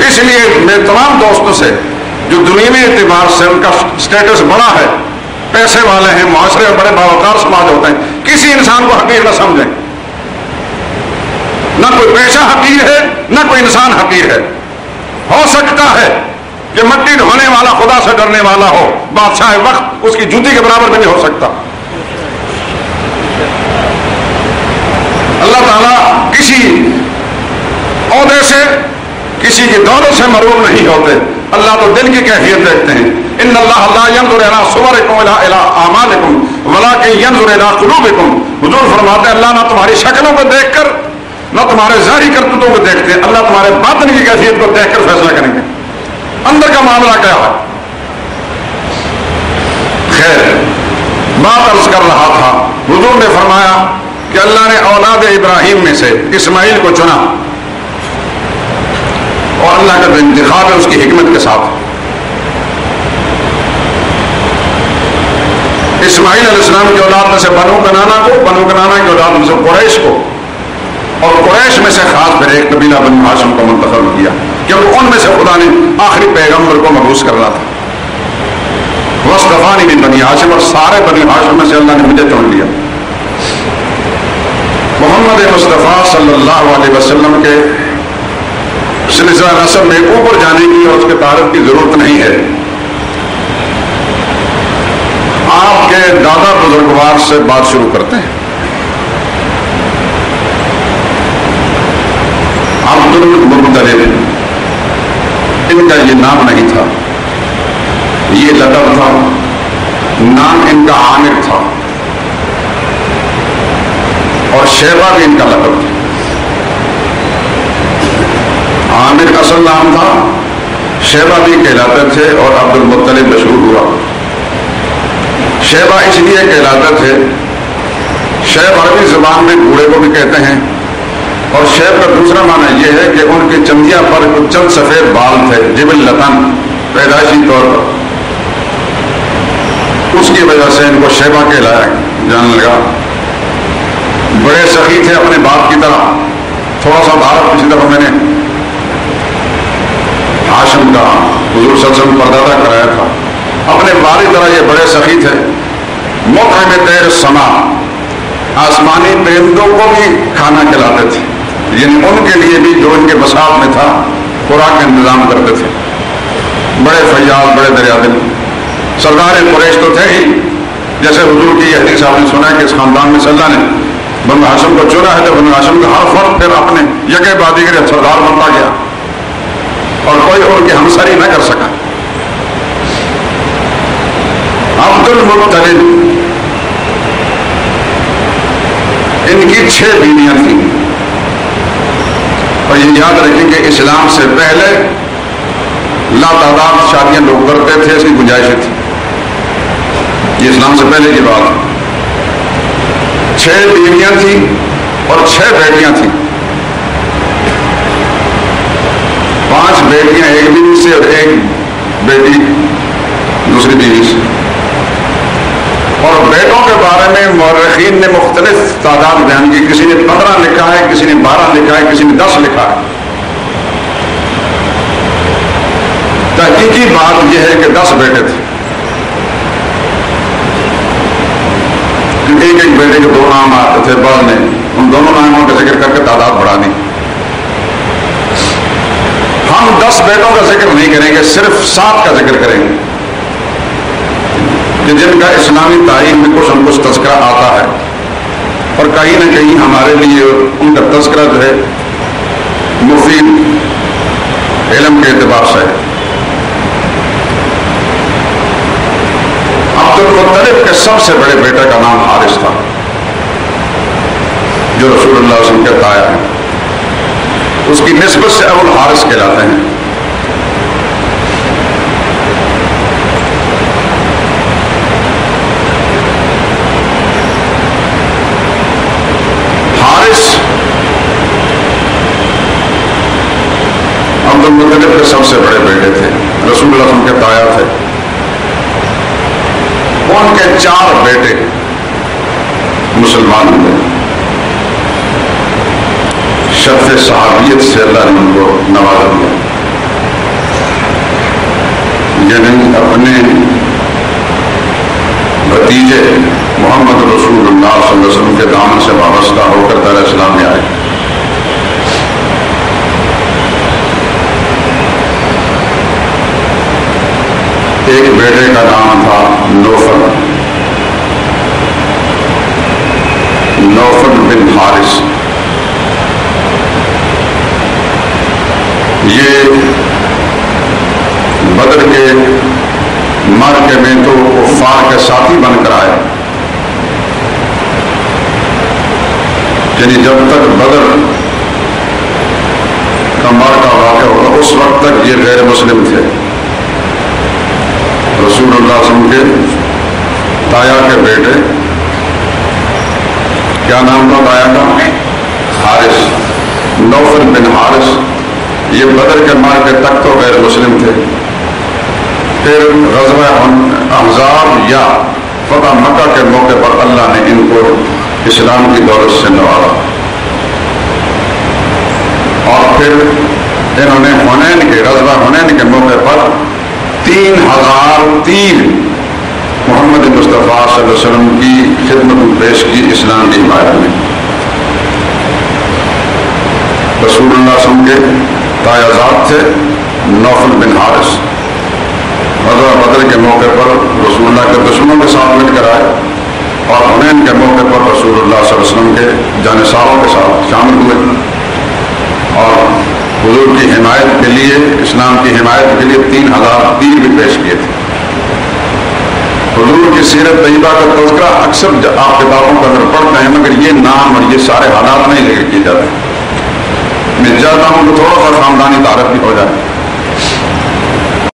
اس لیے میرے تمام دوستوں سے جو دنیاوی اعتبار سے ان کا اسٹیٹس بڑا ہے، پیسے والے ہیں، معاشرے میں بڑے باوقار سماج ہوتے ہیں، کسی انسان کو حقیر نہ سمجھیں. نہ کوئی پیشہ حقیر ہے، نہ کوئی انسان حقیر ہے. ہو سکتا ہے کہ مٹی ڈھونے والا خدا سے ڈرنے والا ہو، بادشاہ وقت اس کی جوتی کے برابر بھی نہیں ہو سکتا. اللہ تعالیٰ کسی عہدے سے، کسی کی دولت سے مرور نہیں ہوتے. اللہ تو دل کی کیفیت دیکھتے ہیں. ان اللہ لا ينظر الى صورکم ولا الى اعمالکم ولکن ينظر الى قلوبکم. حضور فرماتے ہیں اللہ نہ تمہاری شکلوں کو دیکھ کر نہ تمہارے ظاہری کرتوتوں کو دیکھتے ہیں، اللہ تمہارے باطن کی کیفیت کو دیکھ کر فیصلہ کریں گے اندر کا معاملہ کیا ہے. خیر، بات عرض کر رہا تھا، حضور نے فرمایا کہ اللہ نے اولاد ابراہیم میں سے اسماعیل کو چنا، اور اللہ کا انتخاب ہے اس کی حکمت کے ساتھ. اسماعیل علیہ السلام کی اولاد میں سے بنو کنانا کو، بنو کنانا کی اولاد میں سے قریش کو، اور قریش میں سے خاص پھر ایک قبیلہ بنو ہاشم کو منتخب کیا، کیونکہ ان میں سے خدا نے آخری پیغمبر کو مبعوث کرنا تھا. وصطفانی من بنی ہاشم، اور سارے بنی ہاشم میں سے اللہ نے مجھے چن لیا. محمد مصطفیٰ صلی اللہ علیہ وسلم کے سلسلہ نسب میں اوپر جانے کی اور اس کے تعارف کی ضرورت نہیں ہے. آپ کے دادا بزرگوار سے بات شروع کرتے ہیں. عبد المطلب، ان کا یہ نام نہیں تھا، یہ لقب تھا. نام ان کا عامر تھا، اور شیبہ بھی ان کا لقب تھا. عامر اصل نام تھا، شیبہ بھی کہلاتے تھے، اور عبد المطلب مشہور ہوا. شیبہ اس لیے کہلاتے تھے، شیب عربی زبان میں گھوڑے کو بھی کہتے ہیں، اور شیب کا دوسرا معنی یہ ہے کہ ان کی چندیا پر کچھ چند سفید بال تھے، جبل لطن، پیدائشی طور پر. اس کی وجہ سے ان کو شیبہ کہلایا جانے لگا. بڑے سخی تھے اپنے باپ کی طرح. تھوڑا سا بھارت پچھلی دفعہ میں نے ہاشم کا حضور صلی اللہ علیہ وسلم پردادا کرایا تھا. اپنے والد طرح یہ بڑے سخی تھے. مطعم طیر السما، آسمانی پرندوں کو بھی کھانا کھلاتے تھے، یعنی ان کے لیے بھی جو ان کے بساط میں تھا خوراک کا انتظام کرتے تھے. بڑے فیاض، بڑے دریا دل. سردار قریش تو تھے ہی، جیسے حضور کی حدیث آپ نے سنا ہے کہ اس خاندان میں اللہ نے بنو ہاشم کو چنا ہے، تو بنو ہاشم کا ہر فرد پھر اپنے یکے بعد دیگر سردار بنتا گیا، اور کوئی اور کی ہمسری نہ کر سکا. عبد المطلب، ان کی 6 بیویاں تھیں. اور یہ یاد رکھیں کہ اسلام سے پہلے لاتعداد شادیاں لوگ کرتے تھے، اس کی گنجائشیں تھی. یہ اسلام سے پہلے کی بات ہے. 6 بیویاں تھیں اور 6 بیٹیاں تھیں. 5 بیٹیاں ایک بیوی سے اور ایک بیٹی دوسری بیوی سے. اور بیٹوں کے بارے میں مورخین نے مختلف تعداد بیان کی. کسی نے 15 لکھا ہے، کسی نے 12 لکھا ہے، کسی نے 10 لکھا ہے. تحقیقی بات یہ ہے کہ 10 بیٹے تھے، کیونکہ ایک بیٹے کے 2 نام آتے تھے. بعض نے ان دونوں ناموں کا ذکر کر کے تعداد بڑھا دی. ہم 10 بیٹوں کا ذکر نہیں کریں گے، صرف 7 کا ذکر کریں گے کہ جن کا اسلامی تاریخ میں کچھ نہ کچھ تذکرہ آتا ہے، اور کہیں نہ کہیں ہمارے لیے ان کا تذکرہ جو ہے مفید علم کے اعتبار سے ہے. عبد المطلب کے سب سے بڑے بیٹے کا نام حارث تھا، جو رسول اللہ صلی اللہ علیہ وسلم کے تایا ہیں. اس کی نسبت سے ابو الحارث کہلاتے ہیں. عبد المطلب کے سب سے بڑے بیٹے تھے، رسول اللہ صلی اللہ علیہ وسلم کے تایا تھے. ان کے 4 بیٹے مسلمان ہوئے. شرف صحابیت سے اللہ نے ان کو نوازا دیا. یعنی اپنے بھتیجے محمد رسول اللہ صلی اللہ علیہ وسلم کے دامن سے وابستہ ہو کر دار اسلام میں آئے. ایک بیٹے کا نام تھا نوفل بن حارث. یہ بدر کے معرکے میں تو کفار کے ساتھی بن کر آئے، یعنی جب تک بدر کا معرکہ واقع ہوا اس وقت تک یہ غیر مسلم تھے. رسول اللہ صلی اللہ علیہ وسلم کے تایا کے بیٹے، کیا نام تھا تایا کا؟ حارث، نوفل بن حارث. یہ بدر کے معرکے تک تو غیر مسلم تھے. پھر غزوہ احزاب یا فتح مکہ کے موقع پر اللہ نے ان کو اسلام کی دولت سے نوازا، اور پھر انہوں نے غزوہ حنین کے موقع پر 3000 تیر محمد مصطفیٰ صلی اللہ علیہ وسلم کی خدمت پیش کی اسلام کی حمایت میں. رسول اللہ صلی اللہ علیہ وسلم کے تایازاد تھے نوفل بن حارث. غزوہ بدر کے موقع پر رسول اللہ کے دشمنوں کے ساتھ مل کر آئے، اور حنین کے موقع پر رسول اللہ صلی اللہ علیہ وسلم کے جانصاروں کے ساتھ شامل ہوئے، اور حضور کی حمایت کے لیے، اسلام کی حمایت کے لیے 3000 تیر بھی پیش کیے تھے. حضور کی سیرت طیبہ کا تذکرہ اکثر آپ کتابوں کے اندر پڑھتے ہیں، مگر یہ نام اور یہ سارے حالات نہیں ذکر کیے جاتے. میں چاہتا ہوں کہ تھوڑا سا خاندانی تعارف بھی